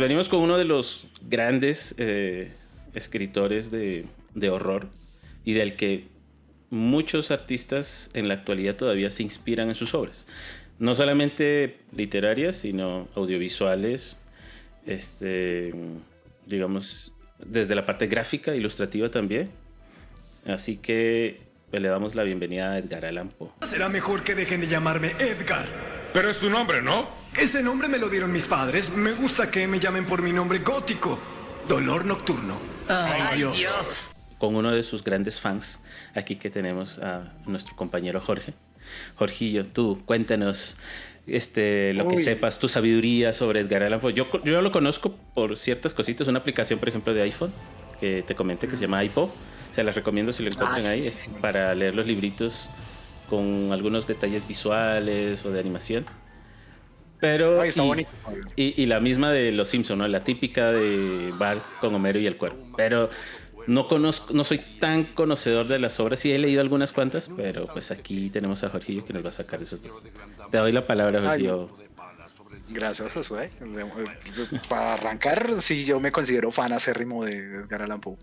venimos con uno de los grandes escritores de horror y del que muchos artistas en la actualidad todavía se inspiran en sus obras. No solamente literarias, sino audiovisuales, digamos, desde la parte gráfica, ilustrativa también. Así que pues, le damos la bienvenida a Edgar Allan Poe. Será mejor que dejen de llamarme Edgar. Pero es tu nombre, ¿no? Ese nombre me lo dieron mis padres. Me gusta que me llamen por mi nombre gótico. Dolor Nocturno. ¡Ay, Dios! Con uno de sus grandes fans, aquí que tenemos a nuestro compañero Jorge. Jorgillo, tú cuéntanos lo que sepas, tu sabiduría sobre Edgar Allan Poe. Yo lo conozco por ciertas cositas, una aplicación, por ejemplo, de iPhone, que te comenté, que se llama iPo. Se las recomiendo si lo encuentran ahí, es para leer los libritos con algunos detalles visuales o de animación. Pero está bonito. Y la misma de Los Simpson, ¿no? La típica de Bart con Homero y el Cuervo. Pero no soy tan conocedor de las obras. Sí he leído algunas cuantas, pero pues aquí tenemos a Jorgillo que nos va a sacar esos dos. Te doy la palabra, Jorgillo. Gracias, Josué. Para arrancar, sí, yo me considero fan acérrimo de Edgar Allan Poe.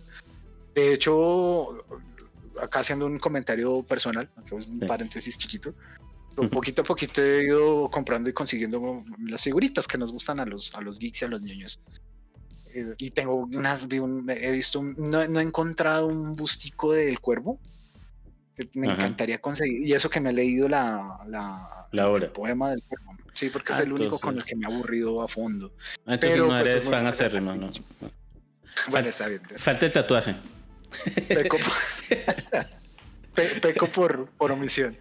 De hecho, acá haciendo un comentario personal, un paréntesis chiquito, poquito a poquito he ido comprando y consiguiendo las figuritas que nos gustan a los geeks y a los niños. Y tengo he visto, no he encontrado un bustico del Cuervo. Me encantaría conseguir, y eso que me he leído el poema del Cuervo. Sí, porque es el único con el que me ha aburrido a fondo. Entonces pero, no eres fan acérrimo, ¿no? Bueno, está bien. Falta el tatuaje. Peco por omisión.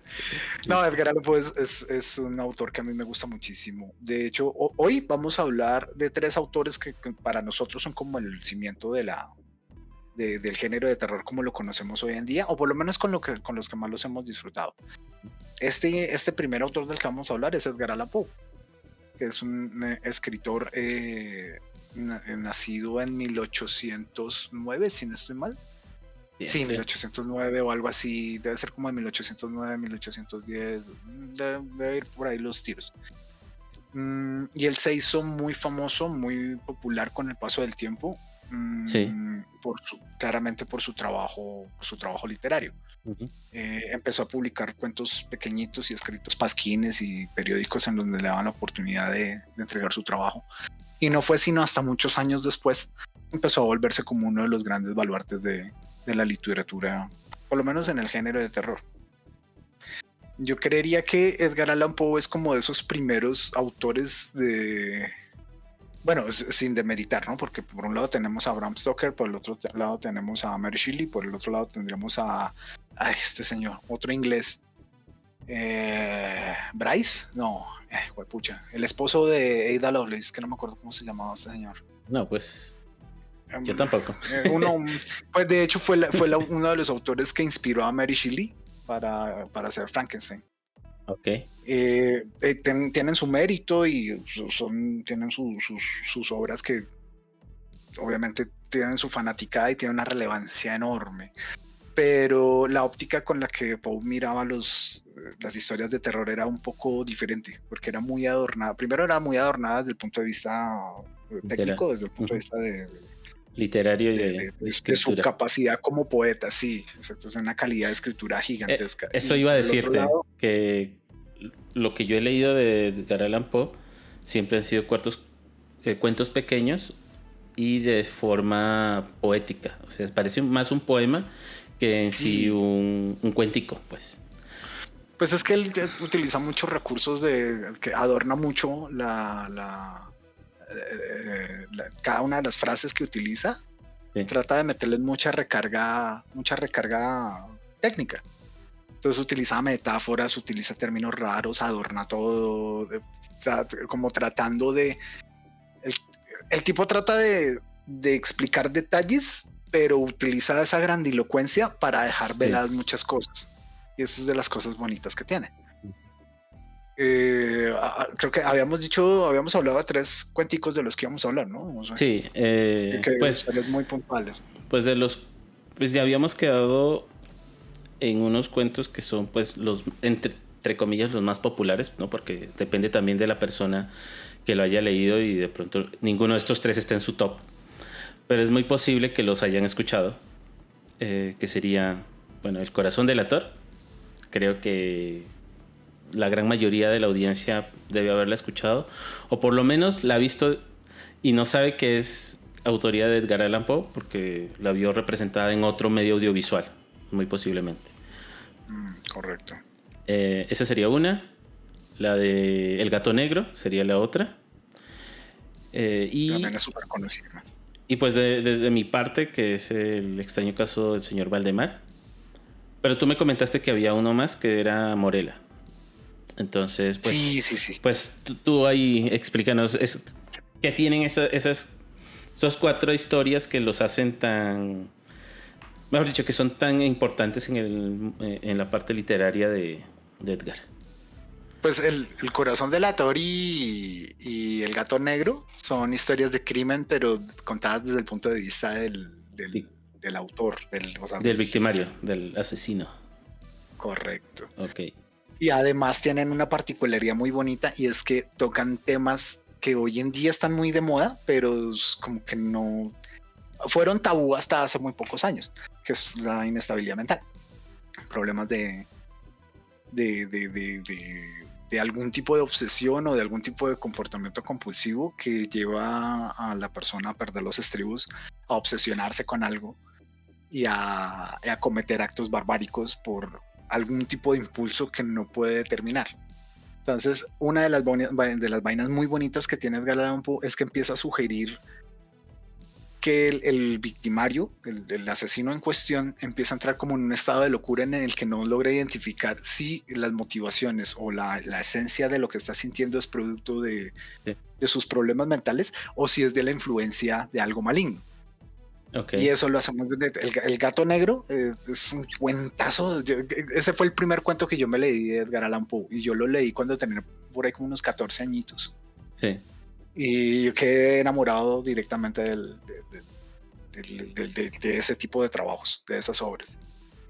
No, Edgar Allan Poe es un autor que a mí me gusta muchísimo. De hecho, hoy vamos a hablar de 3 autores que para nosotros son como el cimiento del género de terror como lo conocemos hoy en día, o por lo menos con los que más los hemos disfrutado. Este primer autor del que vamos a hablar es Edgar Allan Poe, que es un escritor nacido en 1809, si no estoy mal. Sí, 1809 o algo así, debe ser como en 1809, 1810, debe ir por ahí los tiros. Y él se hizo muy famoso, muy popular con el paso del tiempo, claramente por su trabajo literario. Empezó a publicar cuentos pequeñitos y escritos pasquines y periódicos en donde le daban la oportunidad de entregar su trabajo. Y no fue sino hasta muchos años después empezó a volverse como uno de los grandes baluartes de la literatura, por lo menos en el género de terror. Yo creería que Edgar Allan Poe es como de esos primeros autores bueno, sin demeritar, ¿no? Porque por un lado tenemos a Bram Stoker, por el otro lado tenemos a Mary Shelley, por el otro lado tendríamos a este señor, otro inglés, Bryce, no, pucha, el esposo de Ada Lovelace, que no me acuerdo cómo se llamaba este señor. No, pues yo tampoco. Pues de hecho fue uno de los autores que inspiró a Mary Shelley para hacer Frankenstein. Ok. Tienen su mérito y tienen sus obras que obviamente tienen su fanaticada y tienen una relevancia enorme. Pero la óptica con la que Poe miraba las historias de terror era un poco diferente, porque era muy adornada. Primero era muy adornada desde el punto de vista técnico, desde el punto de vista literario y de su capacidad como poeta, sí, exacto, es una calidad de escritura gigantesca. Eso iba a decirte, que lo que yo he leído de Edgar Allan Poe siempre han sido cuentos pequeños y de forma poética, o sea, parece más un poema que en sí un cuentico, pues. Pues es que él utiliza muchos recursos que adorna mucho cada una de las frases que utiliza. Trata de meterle mucha recarga técnica. Entonces utiliza metáforas, utiliza términos raros, adorna todo, como tratando de... El tipo trata de explicar detalles, pero utiliza esa grandilocuencia para dejar veladas muchas cosas. Y eso es de las cosas bonitas que tiene. Creo que habíamos hablado de 3 cuenticos de los que íbamos a hablar, ¿no? O sea, sí, pues muy puntuales. Pues ya habíamos quedado en unos cuentos que son pues los entre comillas los más populares, ¿no? Porque depende también de la persona que lo haya leído y de pronto ninguno de estos tres está en su top. Pero es muy posible que los hayan escuchado. Que sería, bueno, El corazón delator. Creo que la gran mayoría de la audiencia debe haberla escuchado. O por lo menos la ha visto y no sabe que es autoría de Edgar Allan Poe porque la vio representada en otro medio audiovisual, muy posiblemente. Correcto. Esa sería una. La de El gato negro sería la otra. También es súper conocida. Y pues desde mi parte, que es El extraño caso del señor Valdemar. Pero tú me comentaste que había uno más que era Morella. Entonces, pues, sí. Pues tú ahí explícanos qué tienen esas 4 historias que los hacen tan, mejor dicho, que son tan importantes en la parte literaria de Edgar. Pues el corazón delator y El gato negro son historias de crimen, pero contadas desde el punto de vista del autor, del victimario, del asesino. Correcto. Ok. Y además tienen una particularidad muy bonita y es que tocan temas que hoy en día están muy de moda, pero como que no fueron tabú hasta hace muy pocos años, que es la inestabilidad mental, problemas de algún tipo de obsesión o de algún tipo de comportamiento compulsivo que lleva a la persona a perder los estribos, a obsesionarse con algo y a cometer actos barbáricos por algún tipo de impulso que no puede determinar. Entonces, una de las vainas muy bonitas que tiene Edgar Allan Poe es que empieza a sugerir que el victimario, el asesino en cuestión, empieza a entrar como en un estado de locura en el que no logra identificar si las motivaciones o la esencia de lo que está sintiendo es producto de sus problemas mentales o si es de la influencia de algo maligno. Okay. Y eso lo hacemos. El gato negro es un cuentazo. Ese fue el primer cuento que yo me leí de Edgar Allan Poe y yo lo leí cuando tenía por ahí como unos 14 añitos. Sí. Y yo quedé enamorado directamente de ese tipo de trabajos, de esas obras.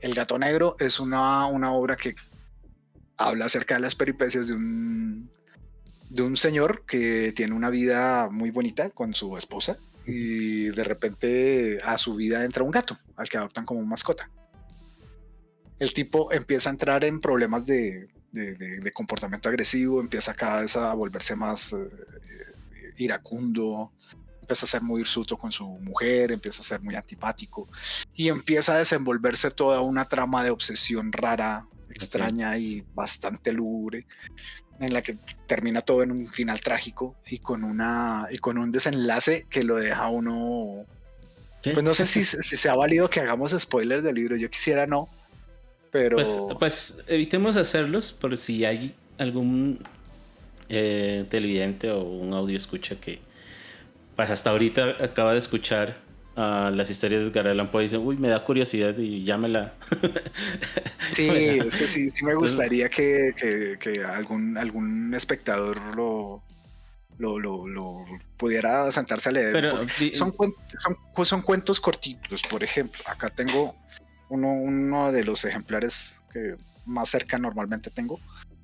El gato negro es una obra que habla acerca de las peripecias de un señor que tiene una vida muy bonita con su esposa y de repente a su vida entra un gato al que adoptan como mascota. El tipo empieza a entrar en problemas de comportamiento agresivo, empieza cada vez a volverse más iracundo, empieza a ser muy hirsuto con su mujer, empieza a ser muy antipático y empieza a desenvolverse toda una trama de obsesión rara, extraña y bastante lúgubre, en la que termina todo en un final trágico y con un desenlace que lo deja uno. ¿Qué? Pues no sé si se ha valido que hagamos spoilers del libro. Yo quisiera no, pero pues evitemos hacerlos por si hay algún televidente o un audio escucha que pues hasta ahorita acaba de escuchar las historias de Edgar Allan Poe y dicen, uy, me da curiosidad y llámela. Sí, es que sí me gustaría que algún espectador lo pudiera sentarse a leer. Pero son cuentos cortitos. Por ejemplo, acá tengo uno de los ejemplares que más cerca normalmente tengo,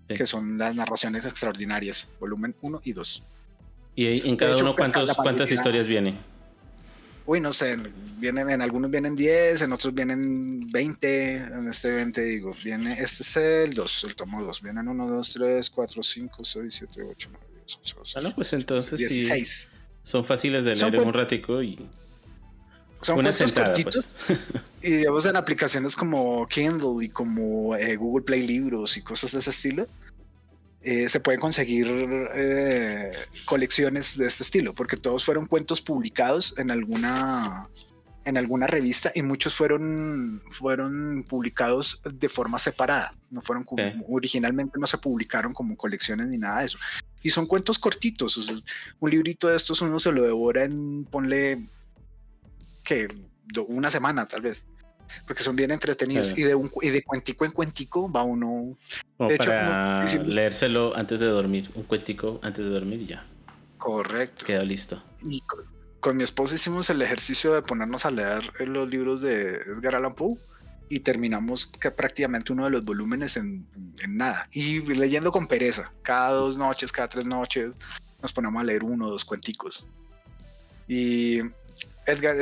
que son las narraciones extraordinarias, volumen 1 y 2. ¿Y en cada uno cuántas historias vienen? Uy, no sé, en algunos vienen 10, en otros vienen 20, en este 20 digo, este es el 2, el tomo 2, vienen 1, 2, 3, 4, 5, 6, 7, 8, 9, 10, 11, 12. No, pues entonces 16. Sí, son fáciles de leer en un ratico y son una sentada, cortitos, pues. Y digamos en aplicaciones como Kindle y como Google Play Libros y cosas de ese estilo, se pueden conseguir colecciones de este estilo, porque todos fueron cuentos publicados en alguna revista y muchos fueron publicados de forma separada, no fueron originalmente no se publicaron como colecciones ni nada de eso, y son cuentos cortitos. O sea, un librito de estos uno se lo devora en, ponle que una semana tal vez, porque son bien entretenidos, y de cuentico en cuentico va uno. Como de para hecho, leérselo antes de dormir, un cuentico antes de dormir y ya. Correcto. Queda listo. Y con mi esposa hicimos el ejercicio de ponernos a leer los libros de Edgar Allan Poe y terminamos prácticamente uno de los volúmenes en nada, y leyendo con pereza, cada 2 noches, cada 3 noches, nos ponemos a leer 1 o 2 cuenticos. Y Edgar,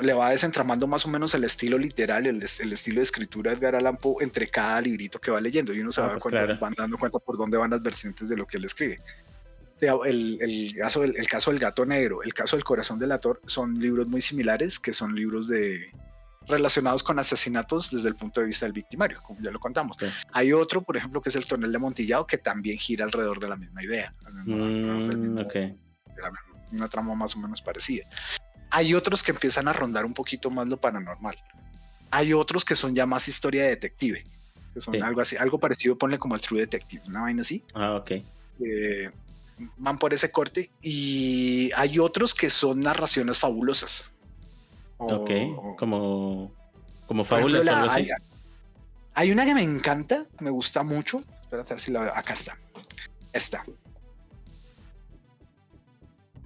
le va desentramando más o menos el estilo literario, el estilo de escritura de Edgar Allan Poe entre cada librito que va leyendo, y uno se van dando cuenta por dónde van las vertientes de lo que él escribe. El caso del gato negro, el caso del corazón del ator, son libros muy similares, que son libros relacionados con asesinatos desde el punto de vista del victimario, como ya lo contamos. Sí. Hay otro, por ejemplo, que es el tonel de Amontillado, que también gira alrededor de la misma idea. Una trama más o menos parecida. Hay otros que empiezan a rondar un poquito más lo paranormal. Hay otros que son ya más historia de detective, que son algo así, algo parecido, ponle como el True Detective, una vaina así. Van por ese corte. Y hay otros que son narraciones fabulosas. Como fábulas o algo así. Hay una que me encanta, me gusta mucho. Espérate a ver si la veo. Acá está. Esta.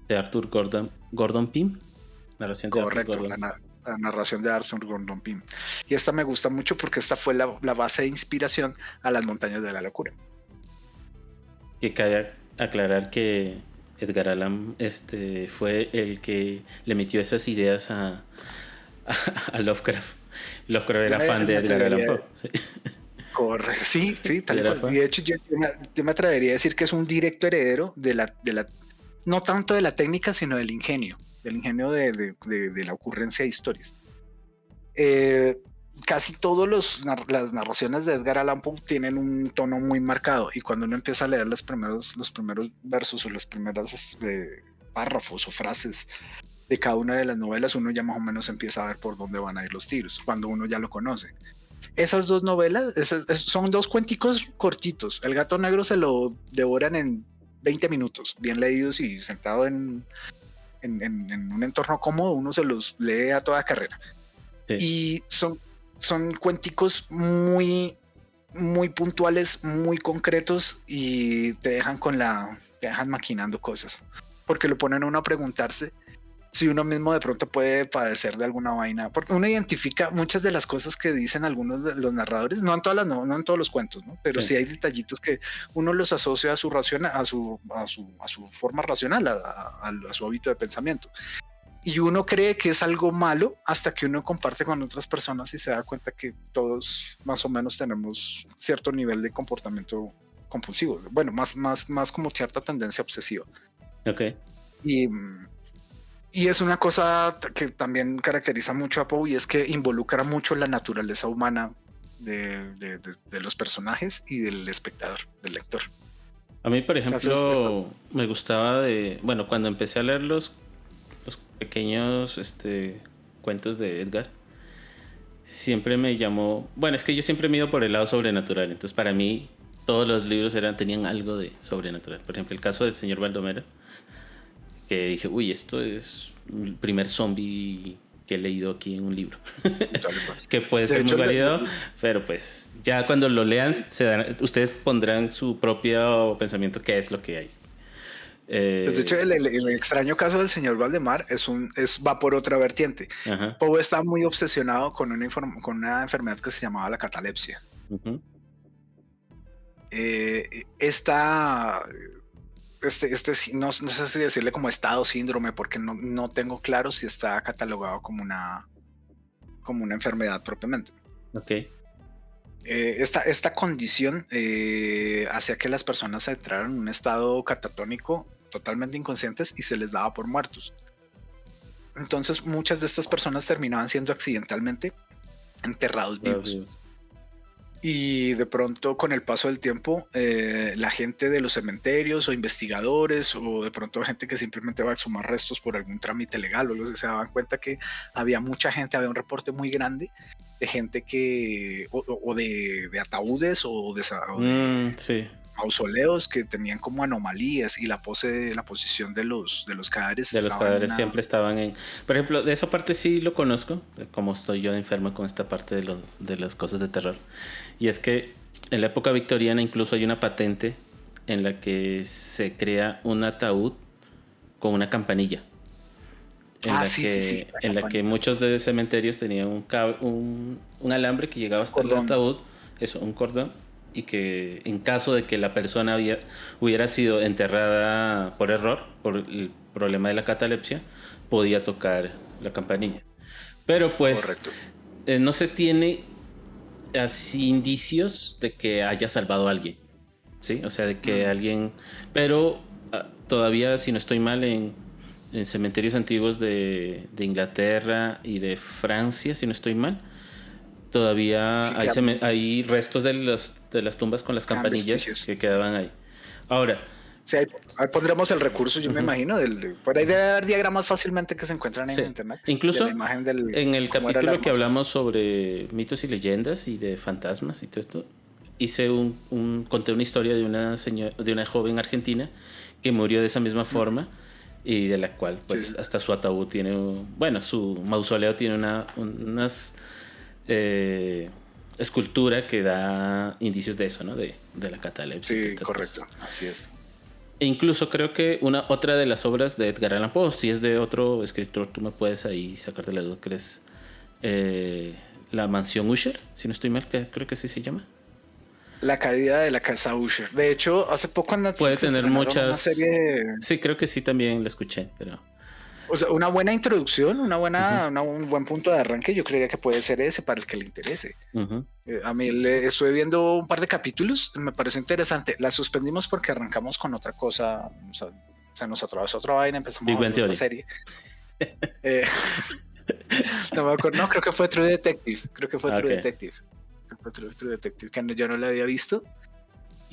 De Arthur Gordon Pym. Narración de Correcto, Arthur Gordon. La narración de Arthur Gordon Pym. Y esta me gusta mucho porque esta fue la base de inspiración a Las Montañas de la Locura. Que cabe aclarar que Edgar Allan fue el que le metió esas ideas a Lovecraft. Lovecraft era fan de Edgar Allan Poe. Sí. Correcto, sí, tal cual. Y de hecho yo me atrevería a decir que es un directo heredero de la no tanto de la técnica, sino del ingenio de la ocurrencia de historias. Casi todas las narraciones de Edgar Allan Poe tienen un tono muy marcado, y cuando uno empieza a leer los primeros versos o los primeros párrafos o frases de cada una de las novelas, uno ya más o menos empieza a ver por dónde van a ir los tiros, cuando uno ya lo conoce. Esas 2 novelas son 2 cuenticos cortitos. El gato negro se lo devoran en 20 minutos, bien leídos y sentado en un entorno cómodo, uno se los lee a toda carrera. Sí. Y son cuenticos muy, muy puntuales, muy concretos, y te dejan maquinando cosas, porque lo ponen a uno a preguntarse si uno mismo de pronto puede padecer de alguna vaina, porque uno identifica muchas de las cosas que dicen algunos de los narradores, no en todos los cuentos, ¿no? Pero sí hay detallitos que uno los asocia a su forma racional, a su hábito de pensamiento. Y uno cree que es algo malo hasta que uno comparte con otras personas y se da cuenta que todos más o menos tenemos cierto nivel de comportamiento compulsivo. Bueno, más como cierta tendencia obsesiva. Y es una cosa que también caracteriza mucho a Poe, y es que involucra mucho la naturaleza humana de los personajes y del espectador, del lector. A mí, por ejemplo, me gustaba cuando empecé a leer los pequeños cuentos de Edgar, siempre me llamó... Bueno, es que yo siempre me he ido por el lado sobrenatural, entonces para mí todos los libros tenían algo de sobrenatural. Por ejemplo, el caso del señor Baldomero, que dije, esto es el primer zombie que he leído aquí en un libro. Que puede ser muy válido, pero pues ya cuando lo lean ustedes pondrán su propio pensamiento, qué es lo que hay. Pues de hecho, el extraño caso del señor Valdemar va por otra vertiente. Poe está muy obsesionado con una enfermedad que se llamaba la catalepsia. No sé si decirle como estado síndrome, porque no tengo claro si está catalogado como una enfermedad propiamente. Esta condición hacía que las personas entraran en un estado catatónico, totalmente inconscientes, y se les daba por muertos. Entonces muchas de estas personas terminaban siendo accidentalmente enterrados vivos. Y de pronto, con el paso del tiempo, la gente de los cementerios o investigadores, o de pronto gente que simplemente va a exhumar restos por algún trámite legal o se daban cuenta que había mucha gente, había un reporte muy grande de gente que de ataúdes o de mausoleos que tenían como anomalías, y la posición de los cadáveres siempre estaban en... Por ejemplo, de esa parte sí lo conozco, como estoy yo enfermo con esta parte de las cosas de terror. Y es que en la época victoriana incluso hay una patente en la que se crea un ataúd con una campanilla. En la que muchos de cementerios tenían un alambre que llegaba hasta el ataúd, un cordón, y que en caso de que la persona hubiera sido enterrada por error, por el problema de la catalepsia, podía tocar la campanilla. Pero pues no se tiene así indicios de que haya salvado a alguien, ¿sí? O sea, de que alguien... Pero todavía, si no estoy mal, en cementerios antiguos de Inglaterra y de Francia, si no estoy mal, todavía hay restos de las tumbas con las campanillas que quedaban ahí. Ahora... Sí, ahí pondremos el recurso, yo me imagino. Por ahí debe haber diagramas fácilmente que se encuentran en internet. Incluso la imagen en el capítulo que hablamos sobre mitos y leyendas y de fantasmas y todo esto, conté una historia de una joven argentina que murió de esa misma forma y de la cual pues hasta su ataúd tiene, su mausoleo tiene unas escultura que da indicios de eso, ¿no? De la catalepsia. Sí, correcto, así es. E incluso creo que otra de las obras de Edgar Allan Poe, si es de otro escritor, tú me puedes ahí sacarte la duda, que es La Mansión Usher, si no estoy mal, creo que así se llama. La caída de la casa Usher. De hecho, hace poco en Netflix puede tener muchas... una serie... Sí, creo que sí también la escuché, pero... O sea, una buena introducción, un buen punto de arranque, yo creería que puede ser ese para el que le interese. A mí estuve viendo un par de capítulos, me pareció interesante. La suspendimos porque arrancamos con otra cosa, o sea, se nos atravesó otra vaina, empezamos a ver otra serie. No me acuerdo, creo que fue True Detective. True Detective, que yo no la había visto.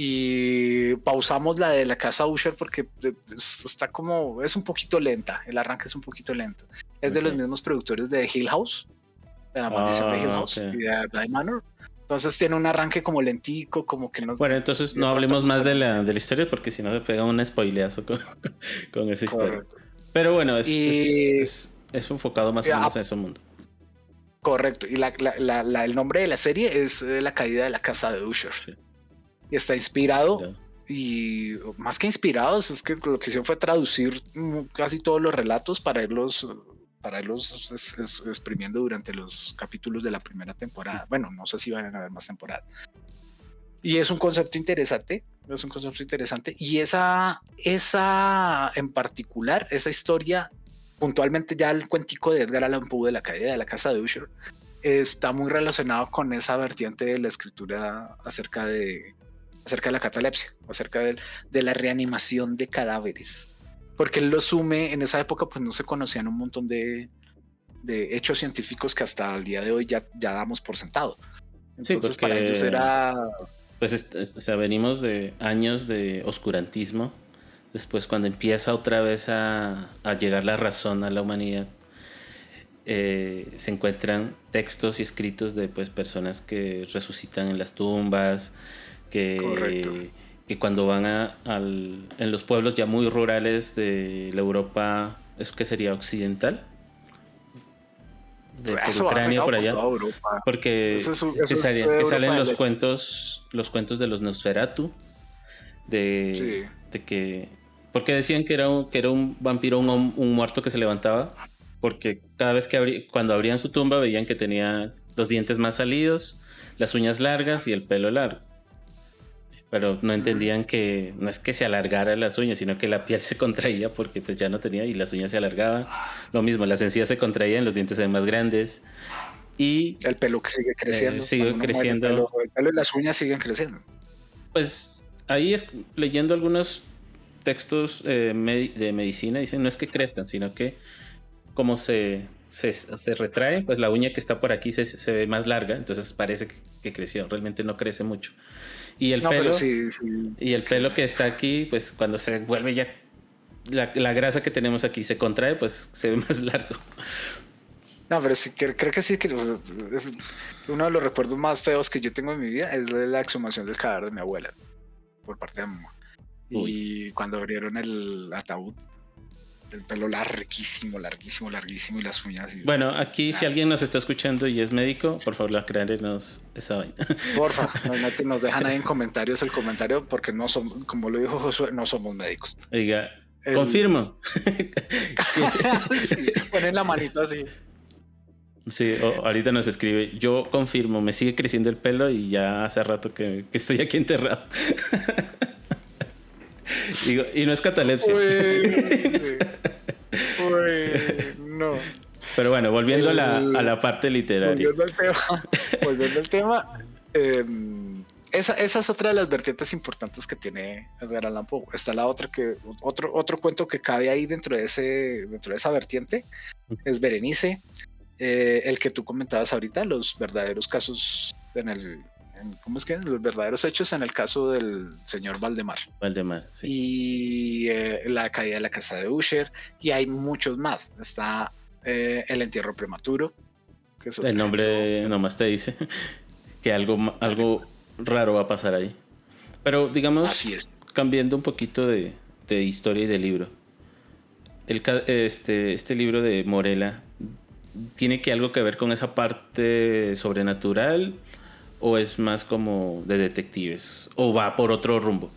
Y pausamos la de la casa Usher porque está como, es un poquito lenta, el arranque es un poquito lento. Es de los mismos productores de Hill House, de La Maldición de Hill House y de Bly Manor. Entonces tiene un arranque como lentico, como que no... Bueno, entonces no hablemos más de la historia porque si no se pega un spoileazo con esa historia. Pero bueno, es enfocado más o menos a ese mundo. Correcto, y el nombre de la serie es La caída de la casa de Usher. Sí. Y está inspirado, y más que inspirados, es que lo que hicieron fue traducir casi todos los relatos para irlos exprimiendo durante los capítulos de la primera temporada. Bueno, no sé si van a haber más temporadas. Y es un concepto interesante, y esa en particular, esa historia, puntualmente ya el cuentico de Edgar Allan Poe de la caída de la casa de Usher, está muy relacionado con esa vertiente de la escritura acerca de la catalepsia, acerca de la reanimación de cadáveres, porque él lo sume. En esa época pues no se conocían un montón de hechos científicos que hasta el día de hoy ya damos por sentado. Entonces para ellos era... Pues o sea, venimos de años de oscurantismo. Después cuando empieza otra vez a llegar la razón a la humanidad, se encuentran textos y escritos de pues personas que resucitan en las tumbas, que cuando van en los pueblos ya muy rurales de la Europa, ¿eso qué sería? ¿Occidental? Por Ucrania, por allá. Porque que salen los cuentos de los Nosferatu, de que... Porque decían que era un vampiro, un muerto que se levantaba, porque cada vez cuando abrían su tumba veían que tenía los dientes más salidos, las uñas largas y el pelo largo. Pero no entendían que no es que se alargara las uñas, sino que la piel se contraía porque pues ya no tenía y las uñas se alargaban. Lo mismo, las encías se contraían, los dientes se ven más grandes. Y el pelo que sigue creciendo. Sigue creciendo. El pelo y las uñas siguen creciendo. Pues ahí leyendo algunos textos de medicina, dicen no es que crezcan, sino que como se retrae, pues la uña que está por aquí se ve más larga, entonces parece que creció. Realmente no crece mucho. Y el pelo, y el pelo que está aquí, pues cuando se vuelve ya la grasa que tenemos aquí se contrae, pues se ve más largo. No, pero sí, creo que sí, que uno de los recuerdos más feos que yo tengo en mi vida es la exhumación del cadáver de mi abuela por parte de mi mamá. Y cuando abrieron el ataúd, el pelo larguísimo y las uñas. Bueno, aquí si alguien nos está escuchando y es médico, por favor, aclárenos esa vaina. Porfa, nos dejan ahí en comentarios el comentario porque no somos, como lo dijo Josué, no somos médicos. Oiga, confirmo. Sí, ponen la manito así. Sí, ahorita nos escribe, yo confirmo, me sigue creciendo el pelo y ya hace rato que estoy aquí enterrado. Digo, y no es catalepsia. No. Pero bueno, volviendo a la parte literaria. Volviendo al tema, esa es otra de las vertientes importantes que tiene Edgar Allan Poe. Está la otra otro cuento que cabe ahí dentro de esa vertiente es Berenice, el que tú comentabas ahorita, los verdaderos casos ¿cómo es que es? Los verdaderos hechos en el caso del señor Valdemar. Sí. Y la caída de la casa de Usher, y hay muchos más. Está el entierro prematuro. Que es el nombre nomás te dice que algo raro va a pasar ahí. Pero digamos, así es. Cambiando un poquito de historia y de libro. Este libro de Morella, ¿tiene algo que ver con esa parte sobrenatural o es más como de detectives? ¿O va por otro rumbo?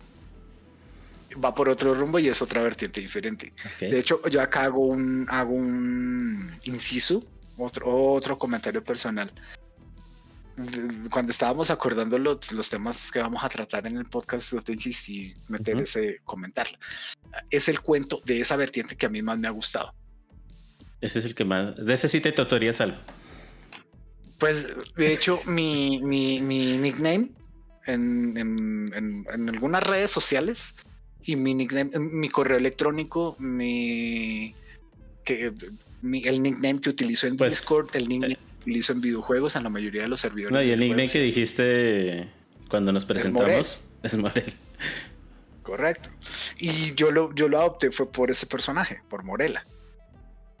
Va por otro rumbo y es otra vertiente diferente. Okay. De hecho, yo acá hago un inciso, otro comentario personal. Cuando estábamos acordando los temas que vamos a tratar en el podcast, yo te insistí meter ese comentario. Es el cuento de esa vertiente que a mí más me ha gustado. Ese es el que más... De ese sí te tocarías algo. Pues, de hecho, mi nickname en algunas redes sociales y mi nickname, mi correo electrónico, el nickname que utilizo en Discord, el nickname que utilizo en videojuegos, en la mayoría de los servidores. No, y el nickname que dijiste cuando nos presentamos es Morel. Correcto. Y yo lo adopté fue por ese personaje, por Morella.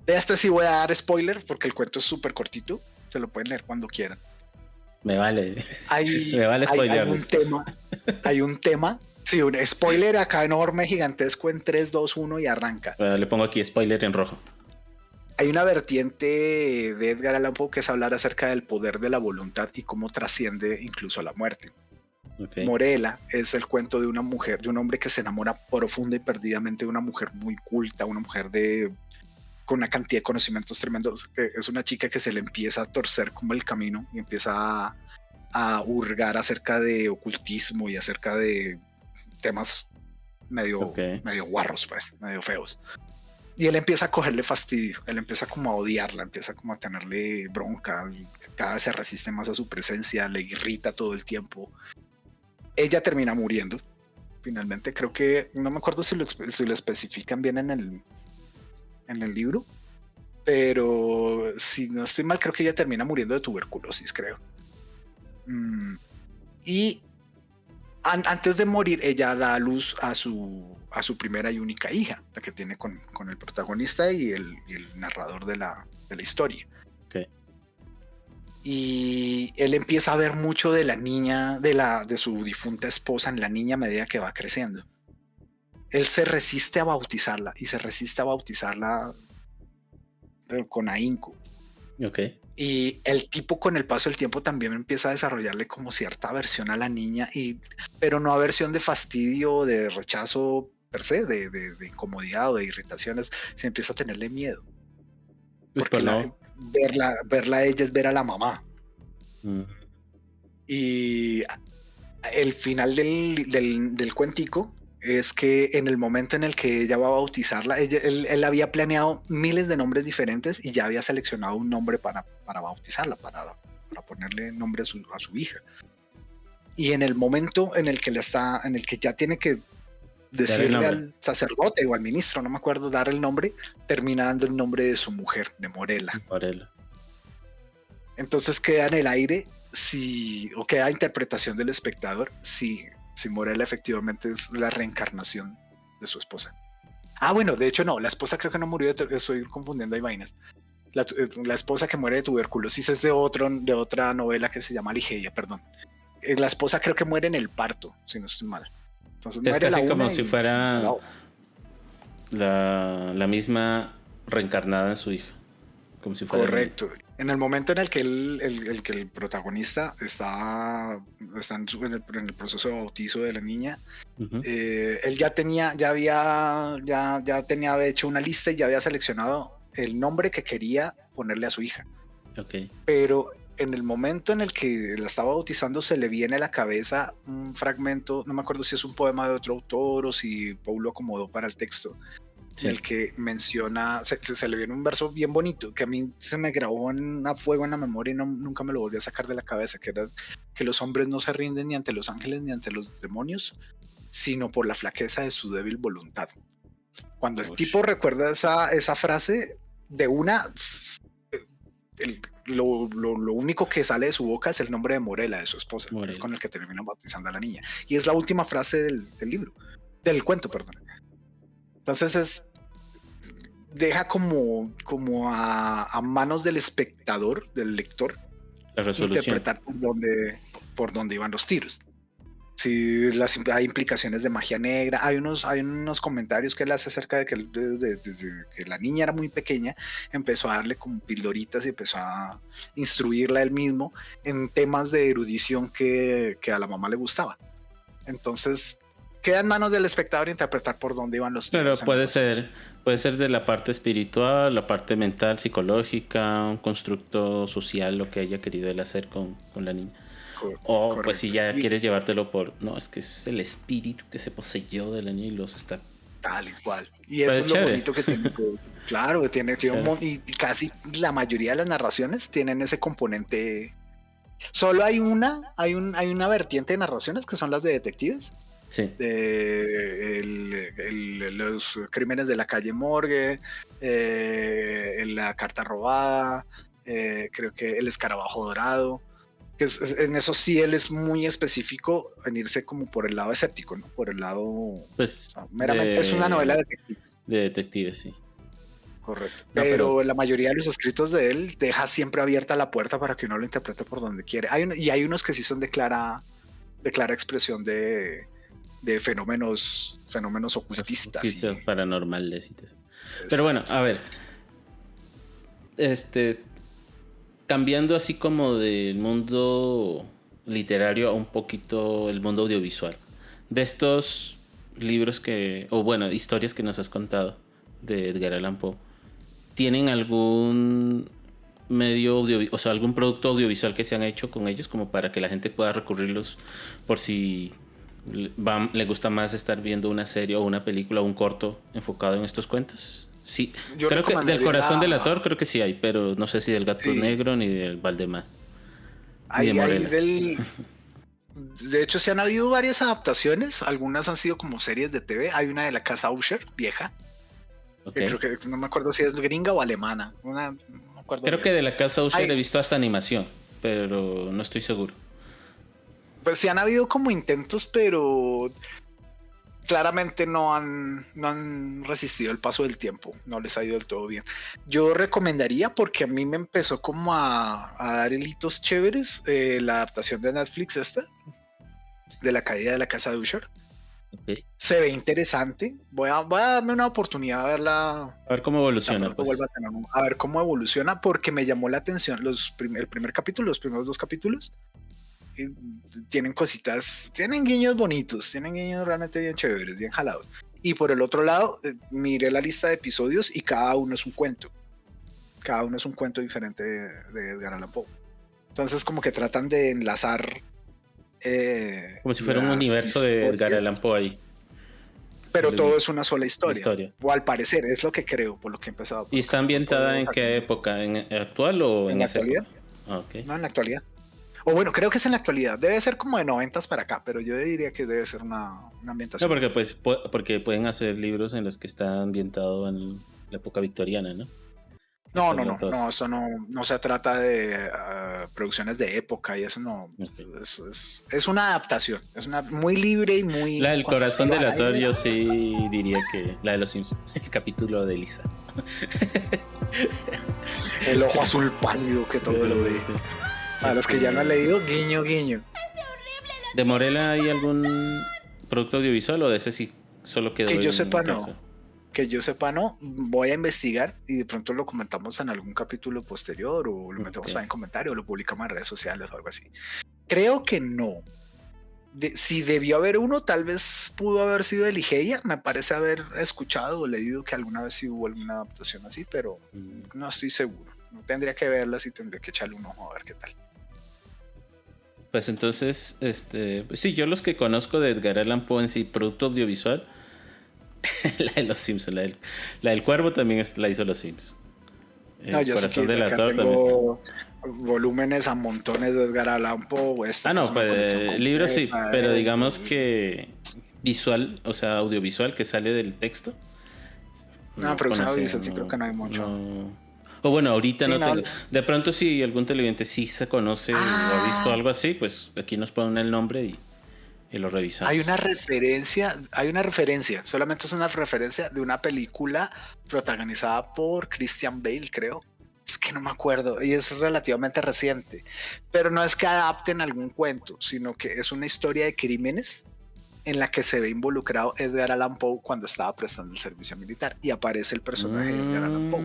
De este sí voy a dar spoiler porque el cuento es súper cortito. Se lo pueden leer cuando quieran. Me vale. Me vale spoilearles. Hay un tema. Sí, un spoiler acá enorme, gigantesco en 3, 2, 1 y arranca. Le pongo aquí spoiler en rojo. Hay una vertiente de Edgar Allan Poe que es hablar acerca del poder de la voluntad y cómo trasciende incluso a la muerte. Okay. Morella es el cuento de una mujer, de un hombre que se enamora profunda y perdidamente de una mujer muy culta, una mujer con una cantidad de conocimientos tremendos. Es una chica que se le empieza a torcer como el camino y empieza a hurgar acerca de ocultismo y acerca de temas medio guarros, pues, medio feos. Y él empieza a cogerle fastidio, él empieza como a odiarla, empieza como a tenerle bronca, cada vez se resiste más a su presencia, le irrita todo el tiempo. Ella termina muriendo, finalmente. Creo que, no me acuerdo si lo especifican bien en el libro, pero si no estoy mal, creo que ella termina muriendo de tuberculosis, creo. Y antes de morir, ella da a luz a su primera y única hija, la que tiene con el protagonista y el narrador de la historia. Okay. Y él empieza a ver mucho de la niña, de su difunta esposa en la niña a medida que va creciendo. Él se resiste a bautizarla y se resiste a bautizarla pero con ahínco. Okay. Y el tipo con el paso del tiempo también empieza a desarrollarle como cierta aversión a la niña, pero no aversión de fastidio, de rechazo per se, de incomodidad o de irritaciones, se empieza a tenerle miedo. Porque verla a ella es ver a la mamá. Y el final del cuentico es que en el momento en el que ella va a bautizarla, él había planeado miles de nombres diferentes y ya había seleccionado un nombre para bautizarla, para ponerle nombre a su hija. Y en el momento en el que ya tiene que decirle al sacerdote o al ministro, no me acuerdo, dar el nombre, termina dando el nombre de su mujer, de Morella. Entonces queda en el aire o queda a interpretación del espectador si Morella efectivamente es la reencarnación de su esposa. Bueno, de hecho no, la esposa creo que no murió, estoy confundiendo ahí vainas. La esposa que muere de tuberculosis es de otra novela que se llama Ligeia, perdón. La esposa creo que muere en el parto, si no estoy mal. Entonces es casi como si fuera la misma reencarnada en su hija. Como si fuera correcto. En el momento en el que el protagonista está en el proceso de bautizo de la niña, él ya tenía hecho una lista y ya había seleccionado el nombre que quería ponerle a su hija. Ok. Pero en el momento en el que la estaba bautizando se le viene a la cabeza un fragmento, no me acuerdo si es un poema de otro autor o si Paul lo acomodó para el texto, Sí. en el que menciona, se le viene un verso bien bonito que a mí se me grabó a fuego en la memoria y nunca me lo volví a sacar de la cabeza, que era que los hombres no se rinden ni ante los ángeles ni ante los demonios, sino por la flaqueza de su débil voluntad. Cuando el tipo recuerda esa frase, de una, lo único que sale de su boca es el nombre de Morela, de su esposa, que es con el que terminan bautizando a la niña. Y es la última frase del libro, del cuento, perdón. Entonces deja como a manos del espectador, del lector, la resolución, interpretar por dónde iban los tiros. Si hay implicaciones de magia negra, hay unos comentarios que él hace acerca de que desde que la niña era muy pequeña empezó a darle como pildoritas y empezó a instruirla él mismo en temas de erudición que a la mamá le gustaba. Entonces queda en manos del espectador interpretar por dónde iban los tiros. Pero puede ser de la parte espiritual, la parte mental, psicológica, un constructo social, lo que haya querido él hacer con la niña. O correcto. Pues si ya quieres llevártelo no, es que es el espíritu que se poseyó de la niña y los está tal y cual. Y eso es lo bonito que tiene. Claro, tiene y casi la mayoría de las narraciones tienen ese componente. Solo hay una vertiente de narraciones que son las de detectives. Sí. Los crímenes de la calle Morgue, la carta robada, creo que el escarabajo dorado. En eso sí él es muy específico en irse como por el lado escéptico, ¿no? Por el lado, pues, meramente es una novela de detectives. De detectives, sí. Correcto. No, pero la mayoría de los escritos de él deja siempre abierta la puerta para que uno lo interprete por donde quiere. Hay unos que sí son de clara expresión de fenómenos ocultistas. Paranormales. Pero bueno, a ver. Cambiando así como del mundo literario a un poquito el mundo audiovisual. De estos libros historias que nos has contado de Edgar Allan Poe, ¿tienen algún medio algún producto audiovisual que se han hecho con ellos como para que la gente pueda recurrirlos por si le gusta más estar viendo una serie o una película o un corto enfocado en estos cuentos? Sí, creo que del Corazón delator creo que sí hay, pero no sé si del Gato Negro ni del Valdemar. De hecho, se han habido varias adaptaciones, algunas han sido como series de TV. Hay una de la Casa Usher, vieja. Okay. Creo que no me acuerdo si es gringa o alemana. No me acuerdo creo bien. Que de la Casa Usher he visto hasta animación, pero no estoy seguro. Pues sí han habido como intentos, pero claramente no han resistido el paso del tiempo, no les ha ido del todo bien. Yo recomendaría, porque a mí me empezó como a dar hilitos chéveres, la adaptación de Netflix de La caída de la casa de Usher. Okay. Se ve interesante. Voy a darme una oportunidad a verla. A ver cómo evoluciona. A ver cómo evoluciona, porque me llamó la atención el primer capítulo, los primeros 2 capítulos. Tienen cositas, tienen guiños bonitos, tienen guiños realmente bien chéveres, bien jalados. Y por el otro lado, miré la lista de episodios y cada uno es un cuento. Cada uno es un cuento diferente de Edgar Allan Poe. Entonces como que tratan de enlazar como si fuera un universo de Edgar Allan Poe ahí. Pero todo es una sola historia. O al parecer, es lo que creo, por lo que he empezado. ¿Y está ambientada en qué época? ¿En actual o en la actualidad? Okay. No, en la actualidad. O bueno, creo que es en la actualidad. Debe ser como de 90s para acá, pero yo diría que debe ser una ambientación. No, porque pueden hacer libros en los que está ambientado en la época victoriana, ¿no? No, esto no se trata de producciones de época y eso no. Okay. Es una adaptación, es una muy libre y muy. La del Corazón delator, yo sí diría que la de los Simpsons, el capítulo de Lisa. El ojo azul pálido que todo lo ve. Sí. A los que ya no han leído, guiño, guiño. ¿De Morela hay algún producto audiovisual o de ese sí solo quedó? Que yo sepa, no. Que yo sepa, no. Voy a investigar y de pronto lo comentamos en algún capítulo posterior o lo metemos en comentario o lo publicamos en redes sociales o algo así. Creo que no. Si debió haber uno, tal vez pudo haber sido de Ligeia. Me parece haber escuchado o leído que alguna vez sí hubo alguna adaptación así, pero no estoy seguro. No tendría que verlas y tendría que echarle un ojo a ver qué tal. Pues entonces, sí, yo los que conozco de Edgar Allan Poe en sí, producto audiovisual, la de los Simpsons, la del Cuervo también la hizo los Simpsons. No, yo sí que acá tengo volúmenes a montones de Edgar Allan Poe. No, pues libros sí, pero digamos que visual, o sea, audiovisual que sale del texto. No, producción audiovisual sí creo que no hay mucho. O bueno, ahorita sí, no. De pronto si algún televidente sí se conoce o ha visto algo así, pues aquí nos ponen el nombre y lo revisamos. Hay una referencia, solamente es una referencia de una película protagonizada por Christian Bale, creo. Es que no me acuerdo, y es relativamente reciente. Pero no es que adapten algún cuento, sino que es una historia de crímenes en la que se ve involucrado Edgar Allan Poe cuando estaba prestando el servicio militar y aparece el personaje de Edgar Allan Poe.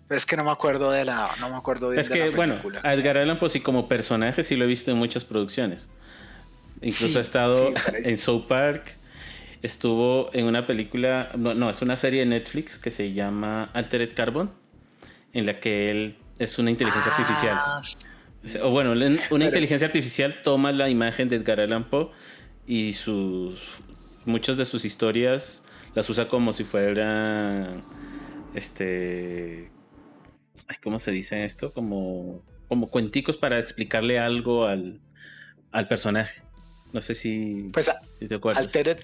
Es que no me acuerdo de la Es que, bueno, a Edgar Allan Poe sí como personaje sí lo he visto en muchas producciones. Incluso ha estado en South Park. Estuvo en una película, no, es una serie de Netflix que se llama Altered Carbon, en la que él es una inteligencia artificial. O bueno, una inteligencia artificial toma la imagen de Edgar Allan Poe y muchas de sus historias las usa como si fuera ¿cómo se dice esto? Como cuenticos para explicarle algo al personaje. No sé si te acuerdas. Altered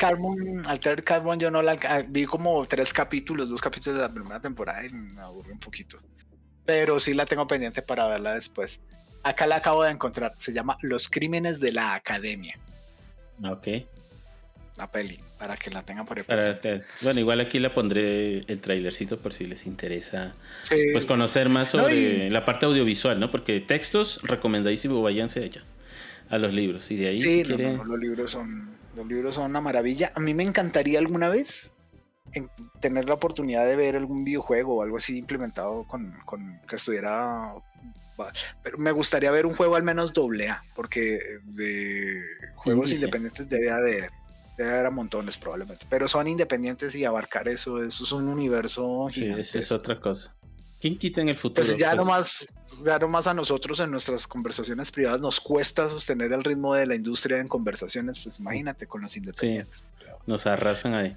Carbon yo no la vi como 2 capítulos de la primera temporada y me aburrí un poquito. Pero sí la tengo pendiente para verla después. Acá la acabo de encontrar. Se llama Los Crímenes de la Academia. Ok. La peli, para que la tengan por ahí. Bueno, igual aquí le pondré el trailercito por si les interesa pues conocer más sobre la parte audiovisual, ¿no? Porque textos, recomendadísimo, váyanse allá a los libros. Y de ahí si quieren... los libros son una maravilla. A mí me encantaría alguna vez tener la oportunidad de ver algún videojuego o algo así implementado con que estuviera, pero me gustaría ver un juego al menos AA, porque de juegos independientes debe haber a montones probablemente, pero son independientes y abarcar eso es un universo gigantesco. Sí, eso es otra cosa. ¿Quién quita en el futuro? Pues ya nomás a nosotros en nuestras conversaciones privadas nos cuesta sostener el ritmo de la industria en conversaciones, pues imagínate con los independientes. Sí, nos arrasan ahí.